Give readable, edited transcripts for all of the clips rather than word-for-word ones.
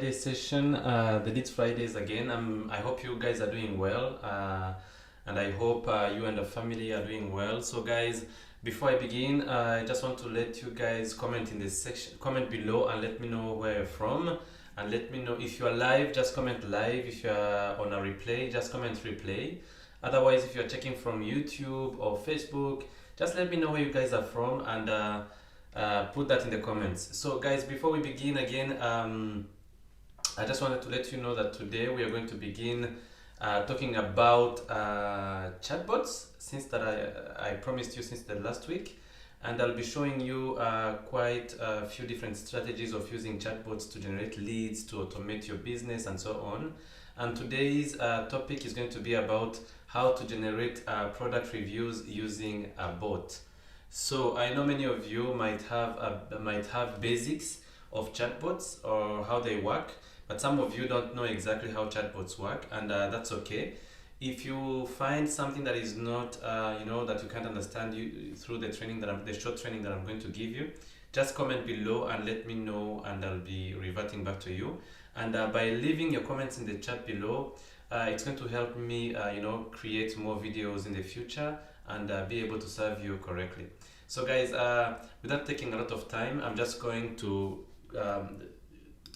Friday session, the Leads Fridays again. I hope you guys are doing well, and I hope you and the family are doing well. So, guys, before I begin, I just want to let you guys comment in this section, comment below, and let me know where you're from, and let me know if you are live. Just comment live. If you are on a replay, just comment replay. Otherwise, if you're checking from YouTube or Facebook, just let me know where you guys are from, and put that in the comments. So guys, before we begin again, I just wanted to let you know that today we are going to begin talking about chatbots, since that I promised you since the last week, and I'll be showing you quite a few different strategies of using chatbots to generate leads, to automate your business, and so on. And today's topic is going to be about how to generate product reviews using a bot. So I know many of you might have basics of chatbots or how they work, but some of you don't know exactly how chatbots work, and that's okay. If you find something that is not, that you can't understand through the short training that I'm going to give you, just comment below and let me know, and I'll be reverting back to you. And by leaving your comments in the chat below, it's going to help me, create more videos in the future and be able to serve you correctly. So guys, without taking a lot of time, I'm just going to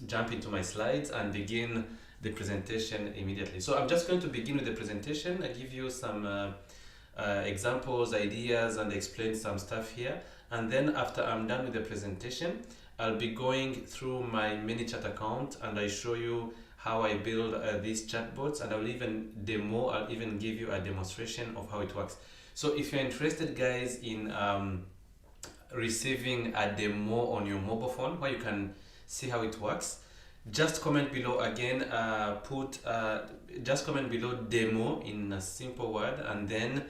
jump into my slides and begin the presentation immediately. So I'm just going to begin with the presentation. I give you some examples, ideas, and explain some stuff here. And then after I'm done with the presentation, I'll be going through my ManyChat account, and I show you how I build these chatbots, and I'll even give you a demonstration of how it works. So if you're interested, guys, in receiving a demo on your mobile phone where you can see how it works, just comment below again, just comment below demo in a simple word, and then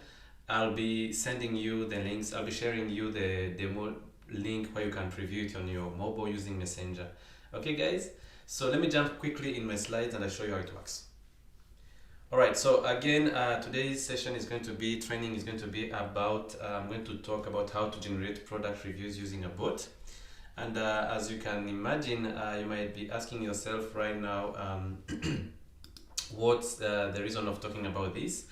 I'll be sending you the links. I'll be sharing you the demo link where you can preview it on your mobile using Messenger. Okay guys, so let me jump quickly in my slides and I'll show you how it works. Alright, so again, today's session is going to be, training is going to be about, I'm going to talk about how to generate product reviews using a bot. And as you can imagine, you might be asking yourself right now, what's the reason of talking about this?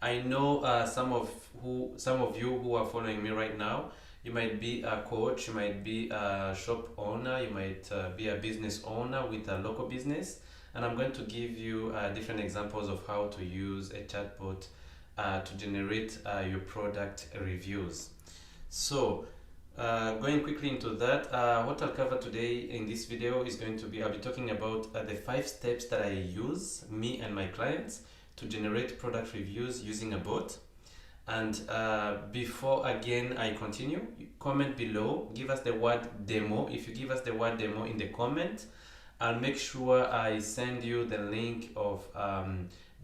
I know some of you who are following me right now, you might be a coach, you might be a shop owner, you might be a business owner with a local business. And I'm going to give you different examples of how to use a chatbot to generate your product reviews. So going quickly into that, what I'll cover today in this video is going to be, I'll be talking about the 5 steps that I use, me and my clients, to generate product reviews using a bot. And before again I continue, comment below, give us the word demo. If you give us the word demo in the comment, I'll make sure I send you the link of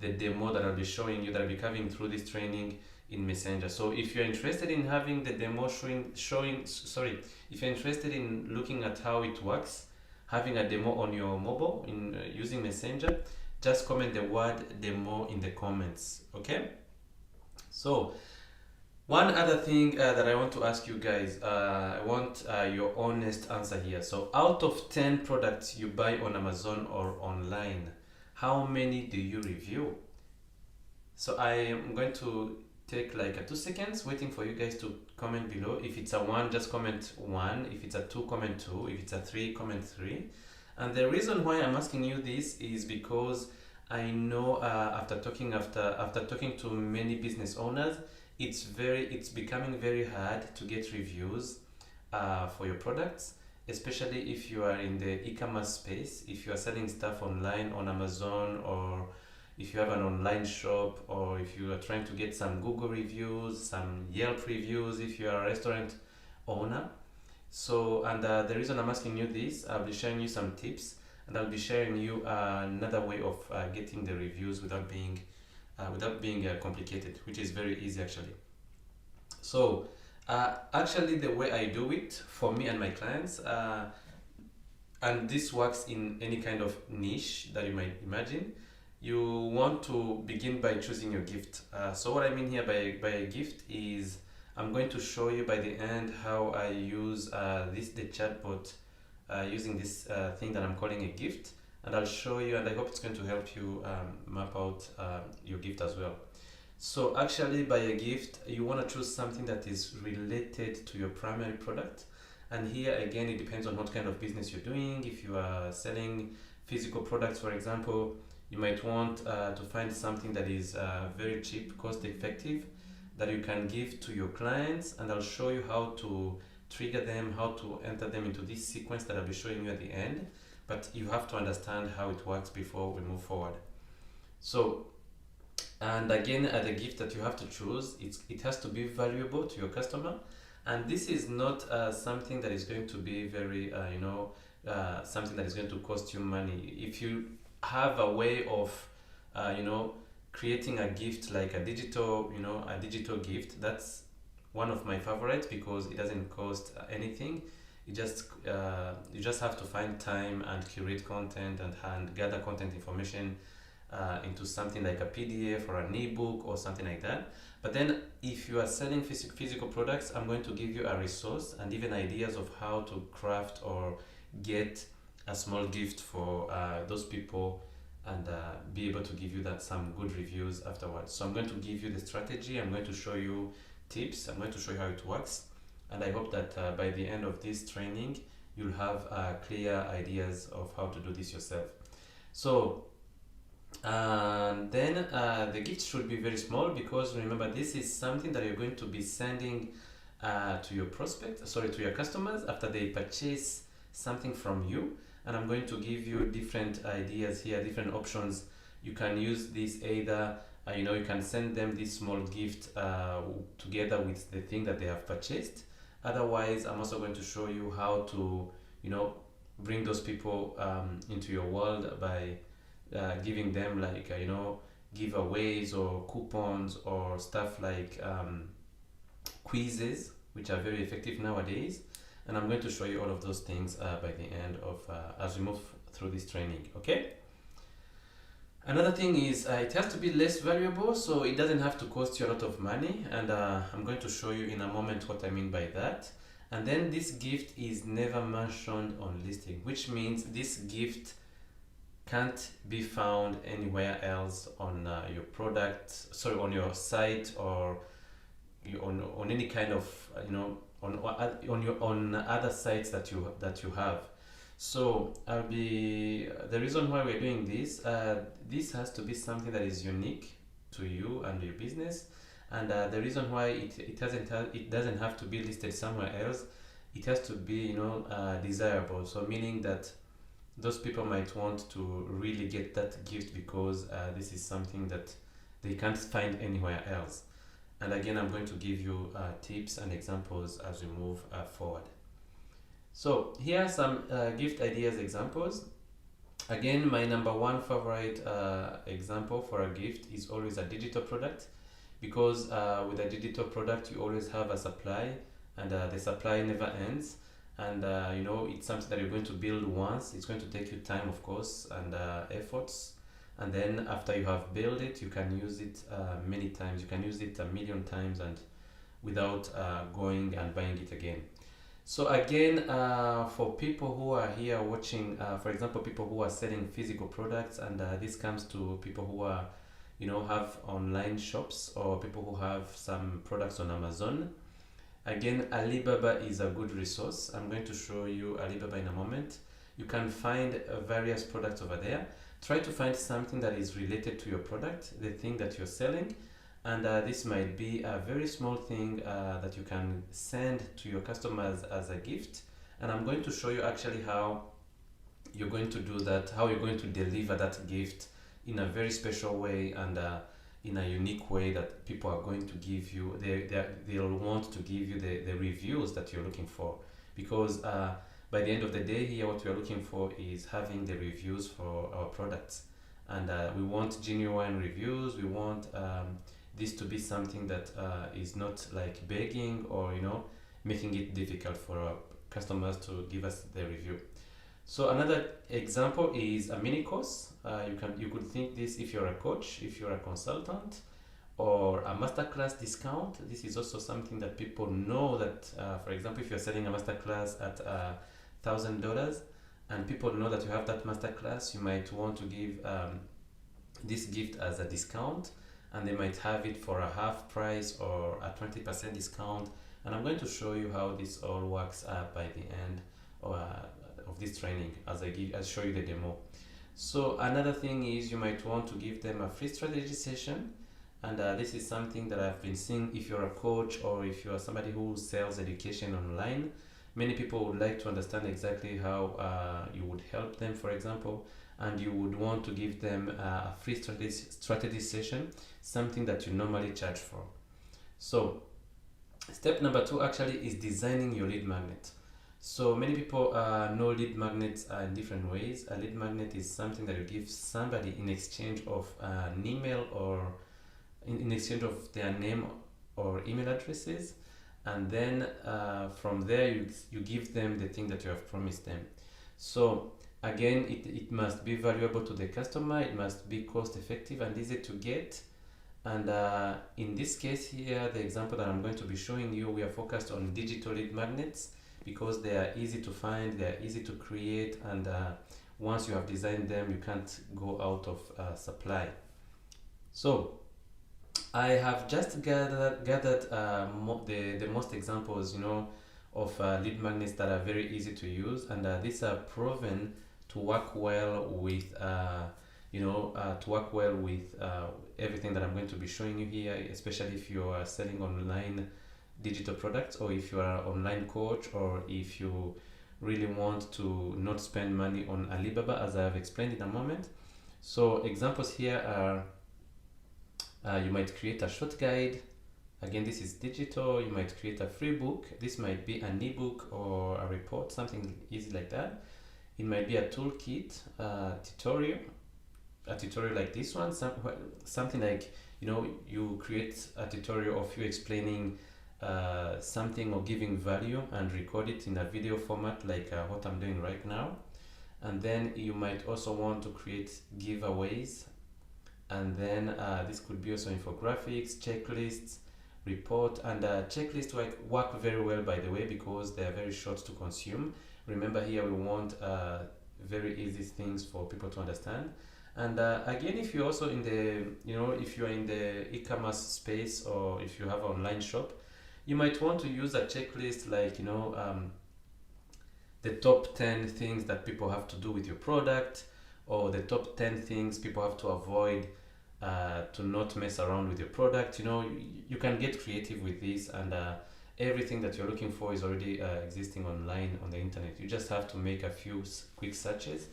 the demo that I'll be showing you, that I'll be covering through this training in Messenger. So if you're interested in having the demo if you're interested in looking at how it works, having a demo on your mobile in using Messenger, just comment the word demo in the comments, okay? So one other thing that I want to ask you guys, I want your honest answer here. So out of 10 products you buy on Amazon or online, how many do you review? So I am going to take like 2 seconds waiting for you guys to comment below. If it's a 1, just comment 1. If it's a 2, comment 2. If it's a 3, comment 3. And the reason why I'm asking you this is because I know after talking to many business owners, it's becoming very hard to get reviews for your products, especially if you are in the e-commerce space, if you are selling stuff online on Amazon, or if you have an online shop, or if you are trying to get some Google reviews, some Yelp reviews, if you are a restaurant owner. So, and the reason I'm asking you this, I'll be sharing you some tips, and I'll be sharing you another way of getting the reviews without being complicated, which is very easy actually. So actually the way I do it for me and my clients, and this works in any kind of niche that you might imagine, you want to begin by choosing your gift. So what I mean here by a gift is, I'm going to show you by the end how I use the chatbot using this thing that I'm calling a gift. and I'll show you, and I hope it's going to help you map out your gift as well. So actually, by a gift, you want to choose something that is related to your primary product. And here again, it depends on what kind of business you're doing. If you are selling physical products, for example, you might want to find something that is very cheap, cost effective, that you can give to your clients. And I'll show you how to trigger them, how to enter them into this sequence that I'll be showing you at the end. But you have to understand how it works before we move forward. So, and again, the gift that you have to choose, it has to be valuable to your customer. And this is not something that is going to be very, something that is going to cost you money. If you have a way of, creating a gift like a digital gift, that's one of my favorites because it doesn't cost anything. You just have to find time and curate content and gather content information into something like a PDF or an ebook or something like that. But then if you are selling physical products, I'm going to give you a resource and even ideas of how to craft or get a small gift for those people, and be able to give you some good reviews afterwards. So I'm going to give you the strategy, I'm going to show you tips, I'm going to show you how it works, and I hope that by the end of this training you'll have clear ideas of how to do this yourself. So then the gift should be very small, because remember, this is something that you're going to be sending to your customers after they purchase something from you. And I'm going to give you different ideas here, different options. You can use this either, you can send them this small gift together with the thing that they have purchased. Otherwise, I'm also going to show you how to, bring those people into your world by giving them like giveaways or coupons or stuff like quizzes, which are very effective nowadays. And I'm going to show you all of those things by the end of as we move through this training. Okay, another thing is it has to be less valuable, so it doesn't have to cost you a lot of money, and I'm going to show you in a moment what I mean by that. And then this gift is never mentioned on listing, which means this gift can't be found anywhere else on your on your site, or on any kind of on other sites that you have. So the reason why we're doing this, this has to be something that is unique to you and your business, and the reason why it doesn't have to be listed somewhere else. It has to be desirable, so meaning that those people might want to really get that gift because this is something that they can't find anywhere else. And again, I'm going to give you tips and examples as we move forward. So here are some gift ideas examples. Again, my number one favorite example for a gift is always a digital product, because with a digital product you always have a supply, and the supply never ends. And it's something that you're going to build once. It's going to take you time, of course, and efforts. And then after you have built it, you can use it many times. You can use it 1,000,000 times and without going and buying it again. So again, for people who are here watching, for example, people who are selling physical products, and this comes to people who are, have online shops, or people who have some products on Amazon. Again, Alibaba is a good resource. I'm going to show you Alibaba in a moment. You can find various products over there. Try to find something that is related to your product, the thing that you're selling. And this might be a very small thing that you can send to your customers as a gift. And I'm going to show you actually how you're going to do that, how you're going to deliver that gift in a very special way, and in a unique way that people are going to give you. They'll want to give you the reviews that you're looking for, because by the end of the day here, what we're looking for is having the reviews for our products, and we want genuine reviews. We want this to be something that is not like begging or making it difficult for our customers to give us the review. So another example is a mini course. You could think this if you're a coach, if you're a consultant, or a masterclass discount. This is also something that people know that, for example, if you're selling a masterclass at $1,000, and people know that you have that masterclass, you might want to give this gift as a discount, and they might have it for a half price or a 20% discount. And I'm going to show you how this all works by the end of this training as I show you the demo. So another thing is you might want to give them a free strategy session, and this is something that I've been seeing. If you're a coach or if you're somebody who sells education online, many people would like to understand exactly how you would help them, for example, and you would want to give them a free strategy session, something that you normally charge for. So step number 2 actually is designing your lead magnet. So many people know lead magnets in different ways. A lead magnet is something that you give somebody in exchange of an email or in exchange of their name or email addresses, and then from there you give them the thing that you have promised them. So again, it must be valuable to the customer, it must be cost effective and easy to get. And in this case here, the example that I'm going to be showing you, we are focused on digital lead magnets because they are easy to find, they are easy to create, and once you have designed them, you can't go out of supply. So I have just gathered the most examples, of lead magnets that are very easy to use, and these are proven to work well with everything that I'm going to be showing you here, especially if you are selling online digital products, or if you are an online coach, or if you really want to not spend money on Alibaba, as I have explained in a moment. So examples here are you might create a short guide. Again, this is digital. You might create a free book. This might be an ebook or a report, something easy like that. It might be a toolkit, a tutorial like this one, something like, you create a tutorial of you explaining something or giving value and record it in a video format like what I'm doing right now. And then you might also want to create giveaways, and then this could be also infographics, checklists, report, and checklists work very well, by the way, because they are very short to consume. Remember, here we want very easy things for people to understand. And again, if you're also in the, if you are in the e-commerce space, or if you have an online shop, you might want to use a checklist like, the top 10 things that people have to do with your product, or the top 10 things people have to avoid to not mess around with your product. You can get creative with this, and everything that you're looking for is already existing online on the internet. You just have to make a few quick searches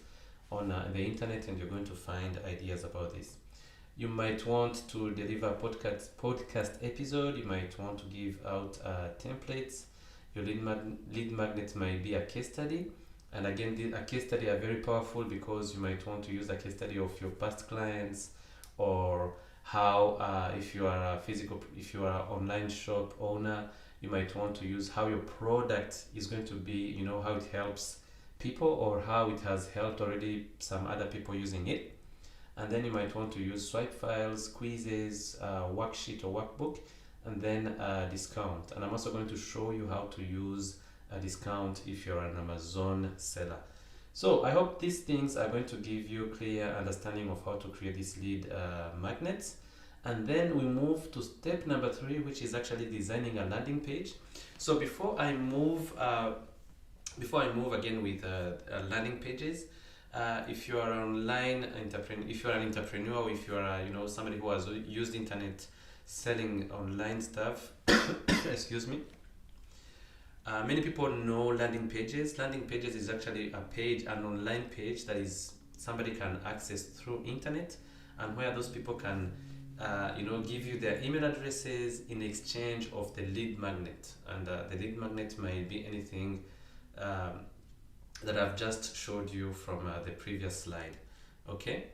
on the internet, and you're going to find ideas about this. You might want to deliver a podcast episode. You might want to give out templates. Your lead magnet might be a case study. And again, a case study are very powerful because you might want to use a case study of your past clients, or how if you are an online shop owner, you might want to use how your product is going to be, how it helps people, or how it has helped already some other people using it. And then you might want to use swipe files, quizzes, worksheet or workbook, and then discount. And I'm also going to show you how to use a discount if you're an Amazon seller. So I hope these things are going to give you clear understanding of how to create these lead magnets. And then we move to step number 3, which is actually designing a landing page. So before I move again with landing pages, if you are an if you are an entrepreneur, or if you are somebody who has used internet selling online stuff, excuse me. Many people know landing pages. Landing pages is actually an online page that is somebody can access through internet, and where those people can give you their email addresses in exchange of the lead magnet. And the lead magnet might be anything that I've just showed you from the previous slide. Okay,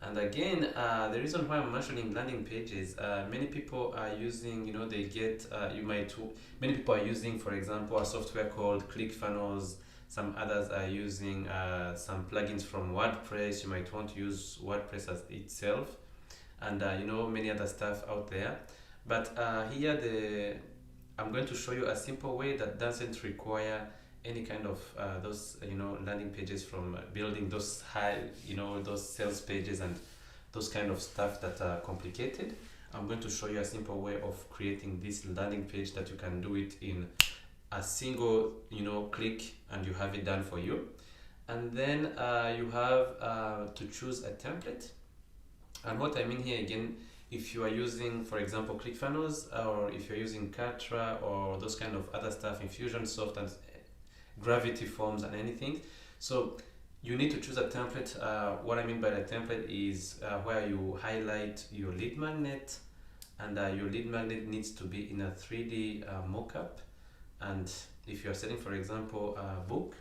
and again, the reason why I'm mentioning landing pages, many people are using, many people are using, for example, a software called ClickFunnels. Some others are using some plugins from WordPress. You might want to use WordPress as itself, and many other stuff out there. But here I'm going to show you a simple way that doesn't require any kind of those landing pages, from building those high, those sales pages and those kind of stuff that are complicated, I'm going to show you a simple way of creating this landing page that you can do it in a single click, and you have it done for you. And then you have to choose a template. And what I mean here again, if you are using, for example, ClickFunnels, or if you're using Kartra or those kind of other stuff, Infusionsoft and Gravity Forms and anything, so you need to choose a template. What I mean by the template is where you highlight your lead magnet, and your lead magnet needs to be in a 3D mockup. And if you're selling, for example, a book,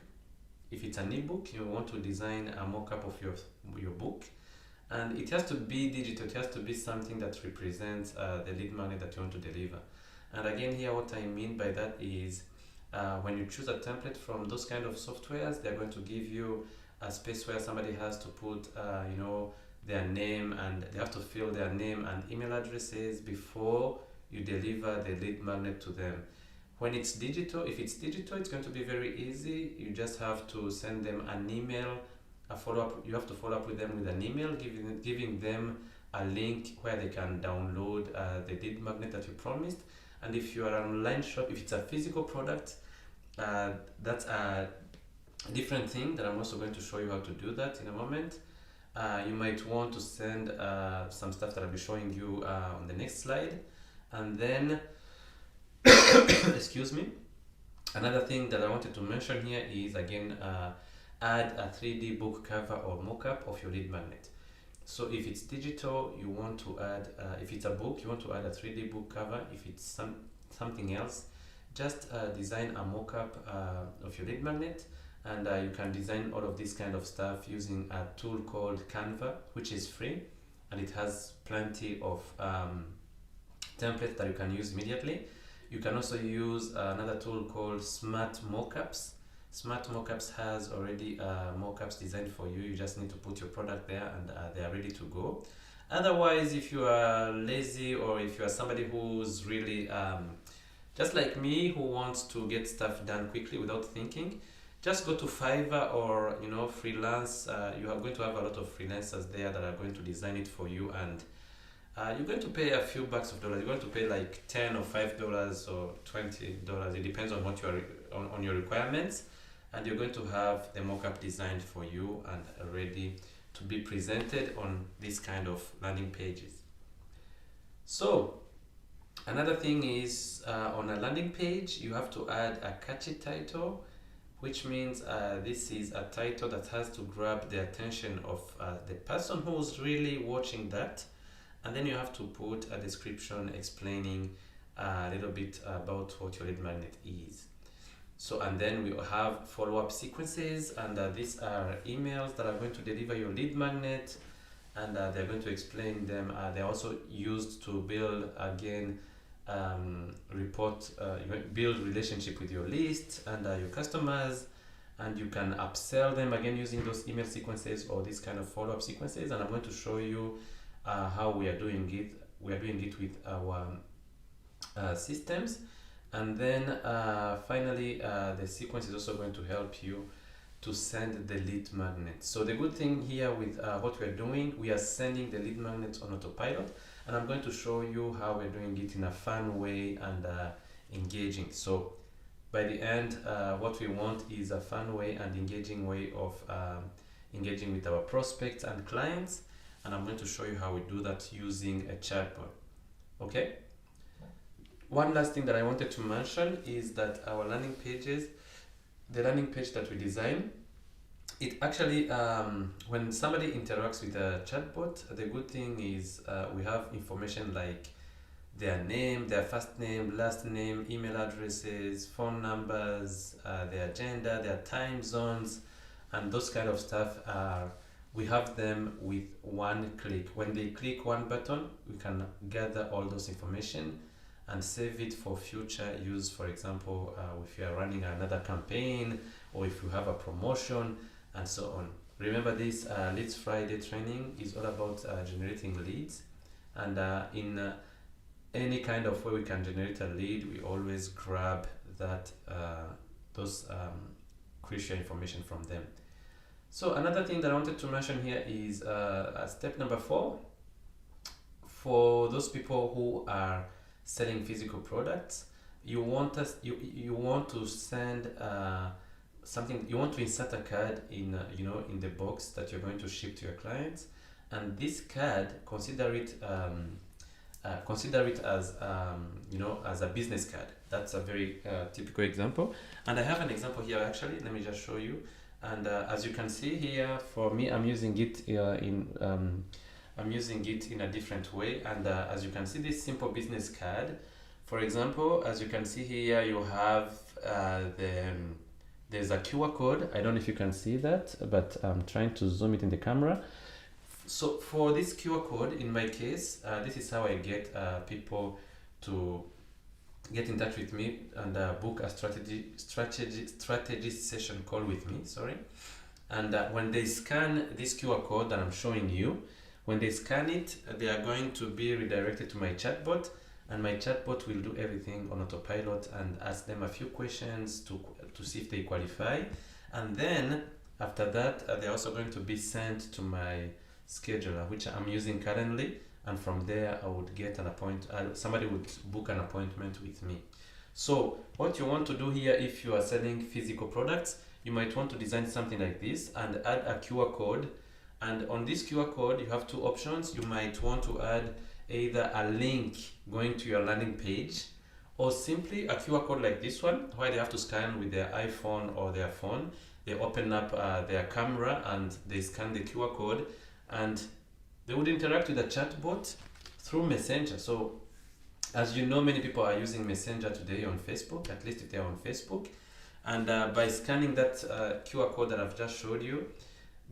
if it's an ebook, you want to design a mockup of your book, and it has to be digital. It has to be something that represents the lead magnet that you want to deliver. And again, here what I mean by that is when you choose a template from those kind of softwares, they're going to give you a space where somebody has to put their name, and they have to fill their name and email addresses before you deliver the lead magnet to them. When it's digital, if it's digital, it's going to be very easy. You just have to send them an email, a follow-up. You have to follow up with them with an email, giving them a link where they can download the lead magnet that you promised. And if you are an online shop, if it's a physical product, that's a different thing that I'm also going to show you how to do that in a moment. You might want to send some stuff that I'll be showing you on the next slide. And then excuse me, another thing that I wanted to mention here is, again, add a 3D book cover or mockup of your lead magnet. So if it's digital, you want to add, if it's a book, you want to add a 3D book cover. If it's something else, just design a mockup of your lead magnet. And you can design all of this kind of stuff using a tool called Canva, which is free, and it has plenty of templates that you can use immediately. You can also use another tool called Smart Mockups. Smart Mockups has already mockups designed for you. You just need to put your product there, and they are ready to go. Otherwise, if you are lazy, or if you are somebody who's really just like me, who wants to get stuff done quickly without thinking, just go to Fiverr or freelance. You are going to have a lot of freelancers there that are going to design it for you, and you're going to pay a few bucks of dollars. You're going to pay like $10 or $5 or $20. It depends on what you are on your requirements, and you're going to have the mockup designed for you and ready to be presented on this kind of landing pages. So another thing is, on a landing page, you have to add a catchy title, which means this is a title that has to grab the attention of the person who's really watching that. And then you have to put a description explaining a little bit about what your lead magnet is. So, and then we have follow-up sequences, and these are emails that are going to deliver your lead magnet, and they're going to explain them. They're also used to build, again, build relationship with your list and your customers, and you can upsell them again using those email sequences or these kind of follow-up sequences. And I'm going to show you how we are doing it. We are doing it with our systems. And then finally, the sequence is also going to help you to send the lead magnet. So the good thing here with what we're doing, we are sending the lead magnet on autopilot, and I'm going to show you how we're doing it in a fun way and engaging. So by the end, what we want is a fun way and engaging way of engaging with our prospects and clients, and I'm going to show you how we do that using a chatbot. Okay? One last thing that I wanted to mention is that our landing pages, the landing page that we design, it actually, when somebody interacts with a chatbot, the good thing is we have information like their name, their first name, last name, email addresses, phone numbers, their gender, their time zones, and those kind of stuff. We have them with one click. When they click one button, we can gather all those information and save it for future use. For example, if you are running another campaign, or if you have a promotion, and so on. Remember, this Leads Friday training is all about generating leads, and in any kind of way we can generate a lead, we always grab that those crucial information from them. So another thing that I wanted to mention here is step number 4. For those people who are selling physical products, you want to send something. You want to insert a card in in the box that you're going to ship to your clients, and this card, consider it as as a business card. That's a very typical example, and I have an example here actually. Let me just show you. And as you can see here, for me, I'm using it in a different way. And as you can see, this simple business card, for example, as you can see here, you have there's a QR code. I don't know if you can see that, but I'm trying to zoom it in the camera. So for this QR code, in my case, this is how I get people to get in touch with me and book a strategy session call with me. Sorry. And when they scan this QR code that I'm showing you, when they scan it, they are going to be redirected to my chatbot, and my chatbot will do everything on autopilot and ask them a few questions to see if they qualify. And then after that, they're also going to be sent to my scheduler, which I'm using currently, and from there I would get an somebody would book an appointment with me. So what you want to do here, if you are selling physical products, you might want to design something like this and add a QR code. And on this QR code, you have 2 options. You might want to add either a link going to your landing page, or simply a QR code like this one, where they have to scan with their iPhone or their phone. They open up their camera and they scan the QR code, and they would interact with the chatbot through Messenger. So as you know, many people are using Messenger today on Facebook, at least if they're on Facebook. And by scanning that QR code that I've just showed you,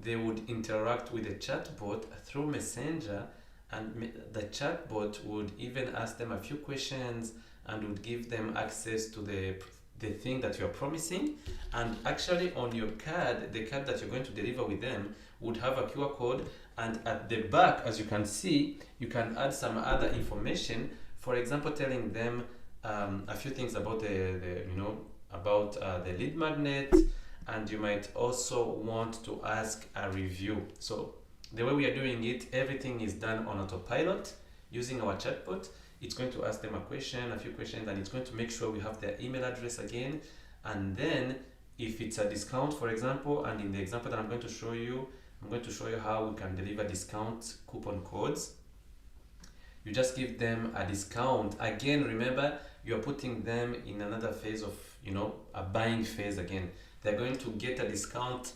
they would interact with the chatbot through Messenger, and the chatbot would even ask them a few questions and would give them access to the thing that you're promising. And actually on your card, the card that you're going to deliver with them would have a QR code, and at the back, as you can see, you can add some other information. For example, telling them a few things about the lead magnet, and you might also want to ask a review. So the way we are doing it, everything is done on autopilot using our chatbot. It's going to ask them a few questions, and it's going to make sure we have their email address again. And then if it's a discount, for example, and in the example that I'm going to show you, I'm going to show you how we can deliver discount coupon codes. You just give them a discount. Again, remember, you're putting them in another phase of, a buying phase again. They're going to get a discount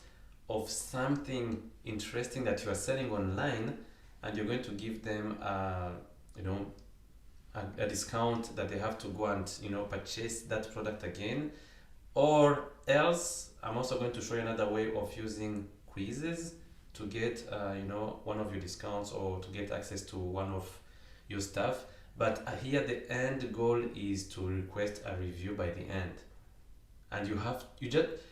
of something interesting that you are selling online, and you're going to give them a discount that they have to go and purchase that product again. Or else, I'm also going to show you another way of using quizzes to get one of your discounts, or to get access to one of your stuff. But here the end goal is to request a review by the end. And you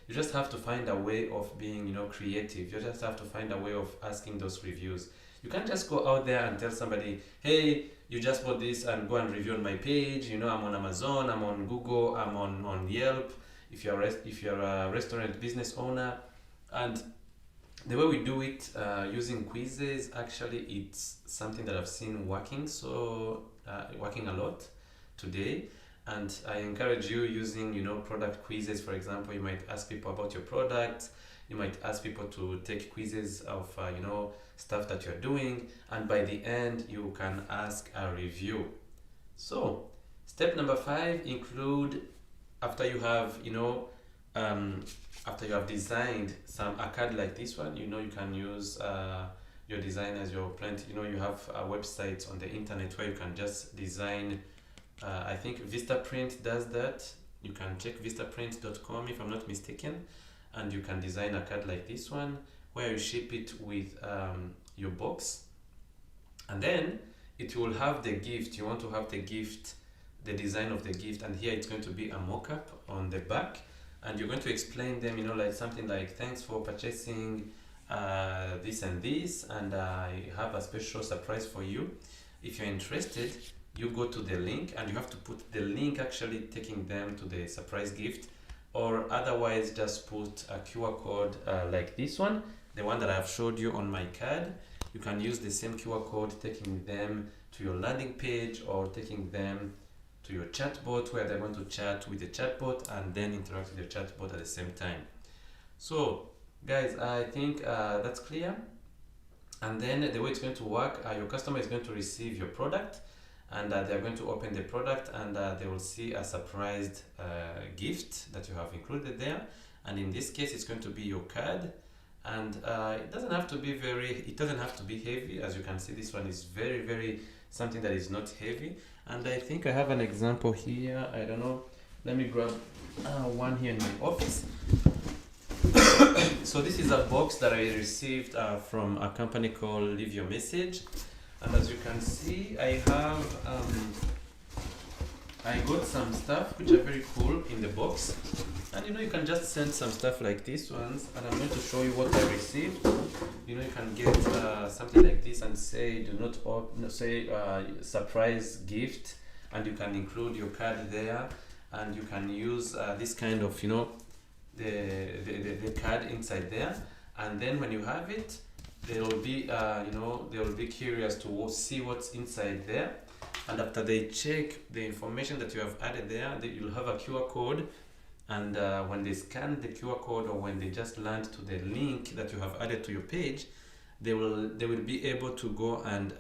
just have to find a way of being creative. You just have to find a way of asking those reviews. You can't just go out there and tell somebody, hey, you just bought this and go and review on my page. I'm on Amazon, I'm on Google, I'm on Yelp. If you're a restaurant business owner. And the way we do it using quizzes, actually it's something that I've seen working a lot today. And I encourage you using product quizzes. For example, you might ask people about your product. You might ask people to take quizzes of stuff that you're doing, and by the end you can ask a review. So step number 5 include, after you have designed a card like this one, you can use your design as your plant. You have websites on the internet where you can just design. I think Vistaprint does that. You can check vistaprint.com if I'm not mistaken, and you can design a card like this one where you ship it with your box, and then it will have the gift. You want to have the gift, the design of the gift, and here it's going to be a mock-up on the back, and you're going to explain them, like something like, thanks for purchasing this and this, and I have a special surprise for you. If you're interested, you go to the link, and you have to put the link actually taking them to the surprise gift. or otherwise just put a QR code like this one, the one that I've showed you on my card. You can use the same QR code, taking them to your landing page or taking them to your chatbot, where they're going to chat with the chatbot and then interact with your chatbot at the same time. So guys, I think that's clear. And then the way it's going to work, your customer is going to receive your product, and they're going to open the product, and they will see a surprised gift that you have included there. And in this case, it's going to be your card. And it doesn't have to be heavy. As you can see, this one is very something that is not heavy. And I think I have an example here. I don't know. Let me grab one here in my office. So this is a box that I received from a company called Leave Your Message. And as you can see, I got some stuff which are very cool in the box. And you can just send some stuff like these ones, and I'm going to show you what I received. You can get something like this and say, do not open, say surprise gift, and you can include your card there, and you can use this kind of, the card inside there. And then when you have it, they will be curious to see what's inside there. And after they check the information that you have added there, you'll have a QR code. And when they scan the QR code, or when they just land to the link that you have added to your page, they will be able to go and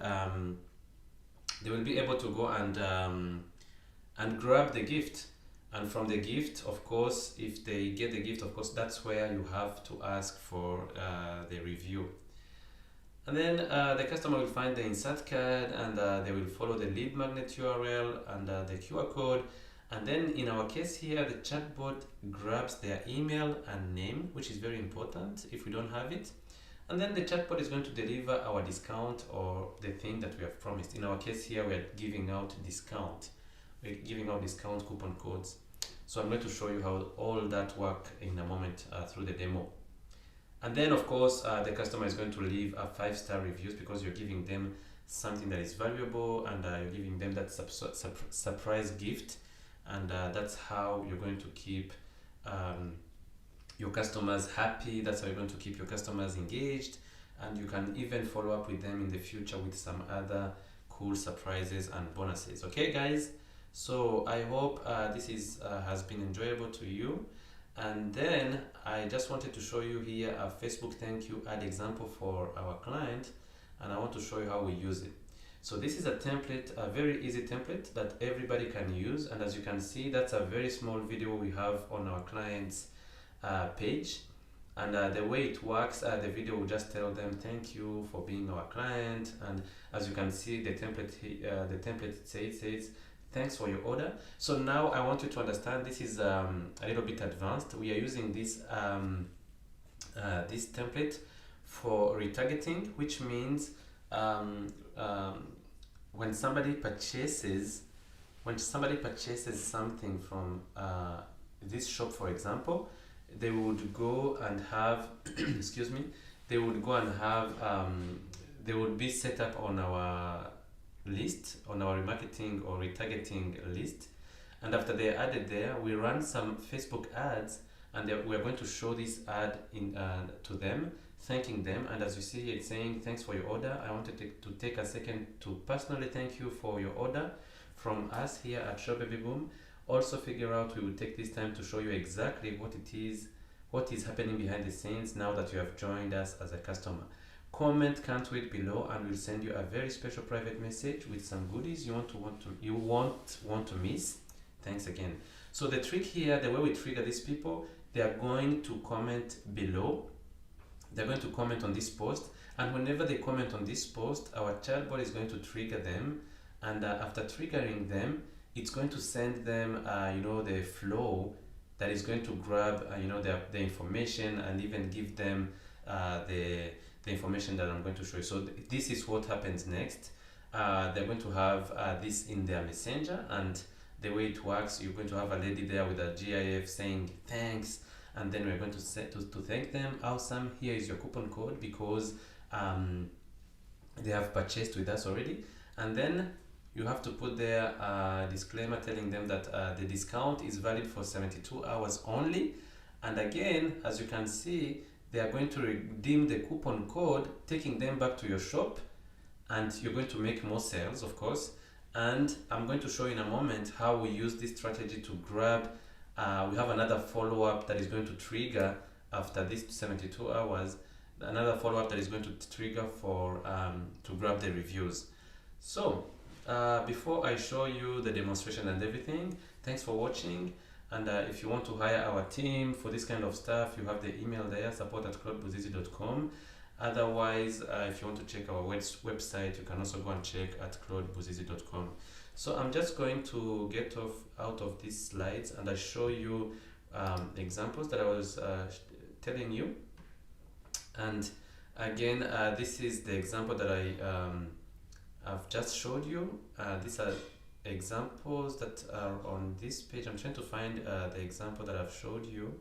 grab the gift. And from the gift, of course, if they get the gift, of course, that's where you have to ask for the review. And then the customer will find the insert card, and they will follow the lead magnet URL and the QR code. And then in our case here, the chatbot grabs their email and name, which is very important if we don't have it. And then the chatbot is going to deliver our discount, or the thing that we have promised. In our case here, we are giving out discount. We're giving out discount coupon codes. So I'm going to show you how all that work in a moment through the demo. And then of course, the customer is going to leave a 5-star reviews, because you're giving them something that is valuable, and you're giving them that surprise gift. And that's how you're going to keep your customers happy. That's how you're going to keep your customers engaged. And you can even follow up with them in the future with some other cool surprises and bonuses. Okay guys, so I hope this has been enjoyable to you. And then I just wanted to show you here a Facebook thank you ad example for our client, and I want to show you how we use it. So this is a template, a very easy template that everybody can use. And as you can see, that's a very small video we have on our client's page. And the way it works, the video will just tell them thank you for being our client. And as you can see, the template says thanks for your order. So now I want you to understand, this is a little bit advanced. We are using this this template for retargeting, which means when somebody purchases something from this shop, for example, they would go and have excuse me, they would be set up on our list, on our remarketing or retargeting list. And after they're added there, we run some Facebook ads, and we're going to show this ad to them, thanking them. And as you see, it's saying thanks for your order. I wanted to take a second to personally thank you for your order from us here at Shop Baby Boom. Also figure out, we will take this time to show you exactly what is happening behind the scenes now that you have joined us as a customer. Comment can't wait below, and we'll send you a very special private message with some goodies you won't want to miss. Thanks again. So the trick here, the way we trigger these people, they are going to comment below. They're going to comment on this post, and whenever they comment on this post, our chatbot is going to trigger them. And after triggering them, it's going to send them the flow that is going to grab the information, and even give them the information that I'm going to show you. So this is what happens next. They're going to have this in their messenger, and the way it works, you're going to have a lady there with a GIF saying thanks, and then we're going to thank them. Awesome, here is your coupon code, because they have purchased with us already. And then you have to put there a disclaimer telling them that the discount is valid for 72 hours only. And again, as you can see, they are going to redeem the coupon code, taking them back to your shop, and you're going to make more sales, of course. And I'm going to show you in a moment how we use this strategy to grab. We have another follow-up that is going to trigger after this 72 hours, another follow-up that is going to trigger for to grab the reviews. So before I show you the demonstration and everything, thanks for watching. And if you want to hire our team for this kind of stuff, you have the email there, support@claudebuzizi.com. Otherwise, if you want to check our website, you can also go and check at claudebuzizi.com. So I'm just going to get out of these slides and I show you examples that I was telling you. And again, this is the example that I've just showed you. These are examples that are on this page. I'm trying to find the example that I've showed you.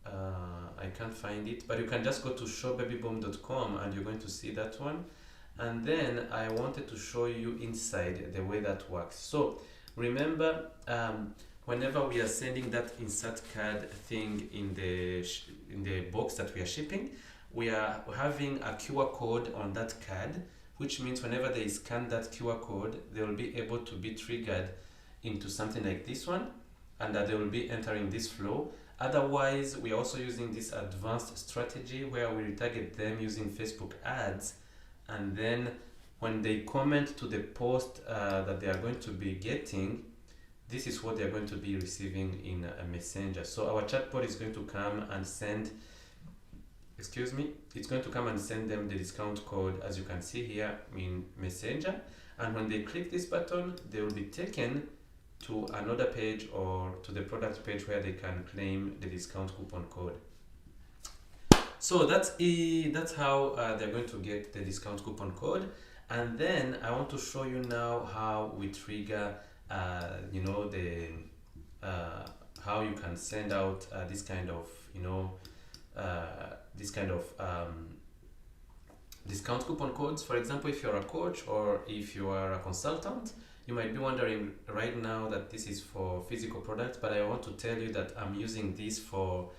I can't find it, but you can just go to showbabyboom.com and you're going to see that one. And then I wanted to show you inside the way that works. So remember, whenever we are sending that insert card thing in the box that we are shipping, we are having a QR code on that card, which means whenever they scan that QR code, they will be able to be triggered into something like this one, and that they will be entering this flow. Otherwise, we are also using this advanced strategy where we retarget them using Facebook ads, and then when they comment to the post that they are going to be getting, this is what they are going to be receiving in a messenger. So our chatbot is going to come and send, it's going to come and send them the discount code, as you can see here in messenger. And when they click this button, they will be taken to another page or to the product page where they can claim the discount coupon code. So that's how they're going to get the discount coupon code. And then I want to show you now how we trigger how you can send out this kind of discount coupon codes. For example, if you're a coach or if you are a consultant, you might be wondering right now that this is for physical products, but I want to tell you that I'm using this for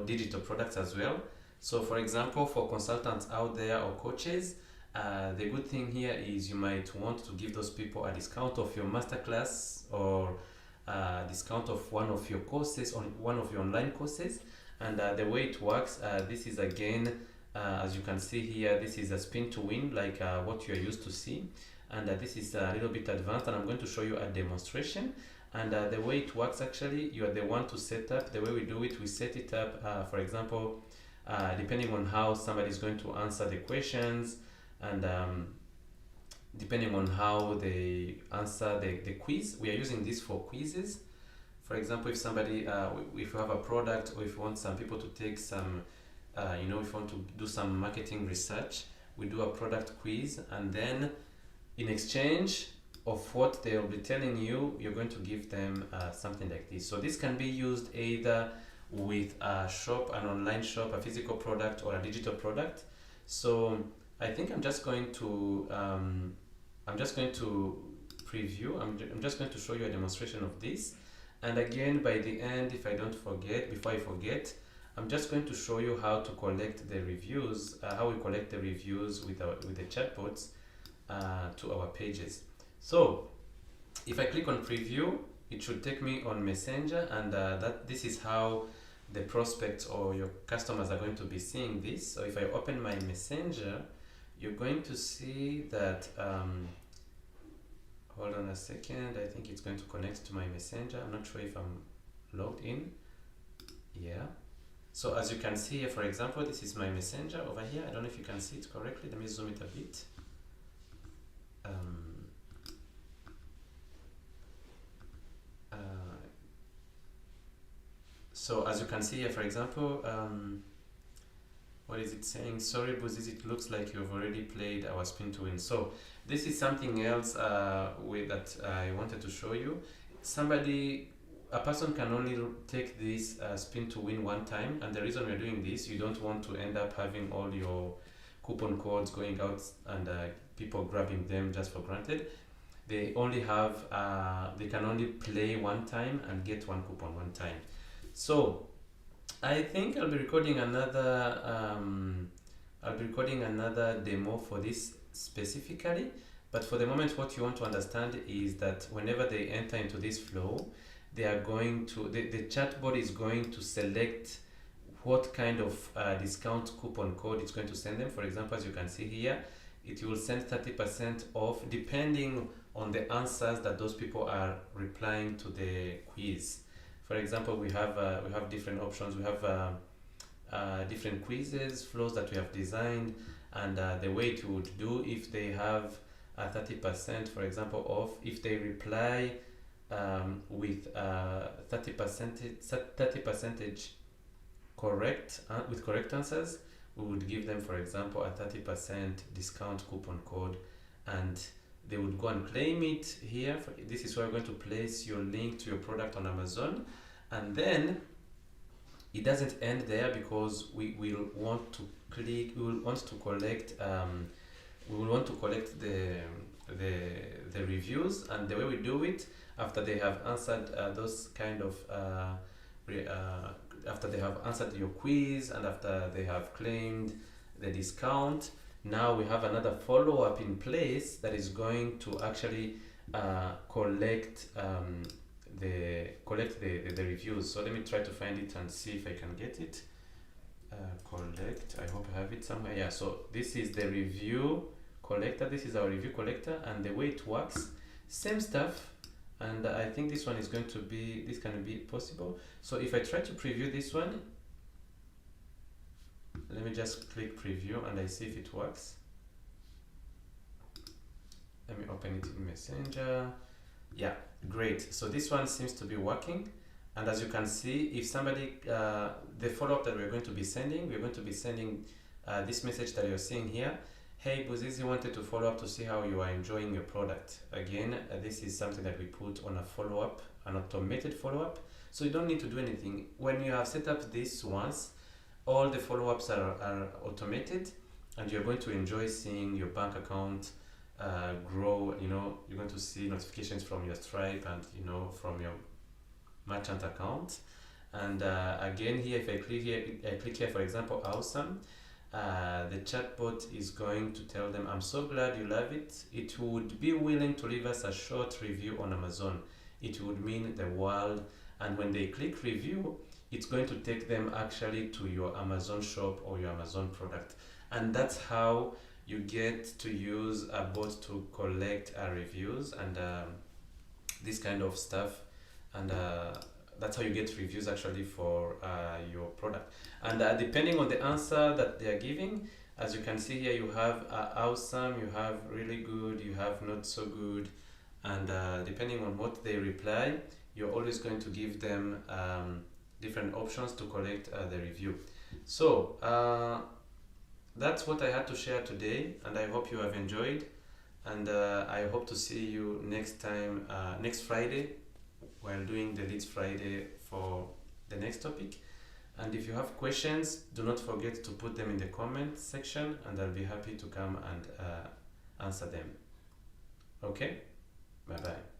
digital products as well. So for example, for consultants out there or coaches, the good thing here is you might want to give those people a discount of your masterclass or a discount of one of your courses, on one of your online courses. And the way it works, this is again, as you can see here, this is a spin to win, like what you're used to see. And this is a little bit advanced, and I'm going to show you a demonstration. And the way it works, actually, you are the one to set up. The way we do it, we set it up, for example, depending on how somebody is going to answer the questions, and depending on how they answer the quiz. We are using this for quizzes. For example, if somebody, if you have a product, or if you want some people to take some, if you want to do some marketing research, we do a product quiz, and then in exchange of what they will be telling you, you're going to give them something like this. So this can be used either with a shop, an online shop, a physical product, or a digital product. So I think I'm just going to preview. I'm just going to show you a demonstration of this. And again, by the end, if I don't forget, before I forget, I'm just going to show you how to collect the reviews, how we collect the reviews with the chatbots to our pages. So if I click on preview, it should take me on Messenger, and this is how the prospects or your customers are going to be seeing this. So if I open my Messenger, you're going to see that, hold on a second, I think it's going to connect to my Messenger. I'm not sure if I'm logged in. Yeah. So as you can see here, for example, this is my Messenger over here. I don't know if you can see it correctly. Let me zoom it a bit. So as you can see here, for example, what is it saying? Sorry, Buzizi, it looks like you've already played our spin to win. So this is something else that I wanted to show you. A person can only take this spin to win one time, and the reason we're doing this, you don't want to end up having all your coupon codes going out and people grabbing them just for granted. they only have they can only play one time and get one coupon one time. So I think I'll be recording another demo for this specifically, but for the moment what you want to understand is that whenever they enter into this flow, they are going to the chatbot is going to select what kind of discount coupon code it's going to send them. For example, as you can see here, it will send 30% off depending on the answers that those people are replying to the quiz. For example, we have different options. We have different quizzes, flows that we have designed, and the way it would do if they have 30%, for example, off, if they reply with 30 percentage correct with correct answers, we would give them, for example, a 30% discount coupon code, and they would go and claim it here. This is where you're going to place your link to your product on Amazon, and then it doesn't end there, because we will want to collect the reviews. And the way we do it, after they have answered those kind of after they have answered your quiz and after they have claimed the discount, now we have another follow-up in place that is going to actually collect the reviews. So let me try to find it and see if I can get it. Collect, I hope I have it somewhere. Yeah, so this is the review collector. This is our review collector, and the way it works, same stuff. And I think this one is going to be, this can be possible. So if I try to preview this one, let me just click preview and I see if it works. Let me open it in Messenger. Yeah, great. So this one seems to be working. And as you can see, if somebody, the follow-up that we're going to be sending this message that you're seeing here. Hey, Buzizi wanted to follow up to see how you are enjoying your product. Again, this is something that we put on a follow-up, an automated follow-up. So you don't need to do anything. When you have set up this once, all the follow-ups are automated, and you're going to enjoy seeing your bank account grow. You know, you're going to see notifications from your Stripe and, you know, from your merchant account. And again, here, if I click here, for example, awesome. The chatbot is going to tell them, I'm so glad you love it. It would be willing to leave us a short review on Amazon. It would mean the world. And when they click review, it's going to take them actually to your Amazon shop or your Amazon product. And that's how you get to use a bot to collect reviews and this kind of stuff. And that's how you get reviews actually for your product. And depending on the answer that they are giving, as you can see here, you have awesome, you have really good, you have not so good, and depending on what they reply, you're always going to give them different options to collect the review. So that's what I had to share today, and I hope you have enjoyed, and I hope to see you next time, next Friday, while doing the Leads Friday for the next topic. And if you have questions, do not forget to put them in the comment section, and I'll be happy to come and answer them. Okay? Bye-bye.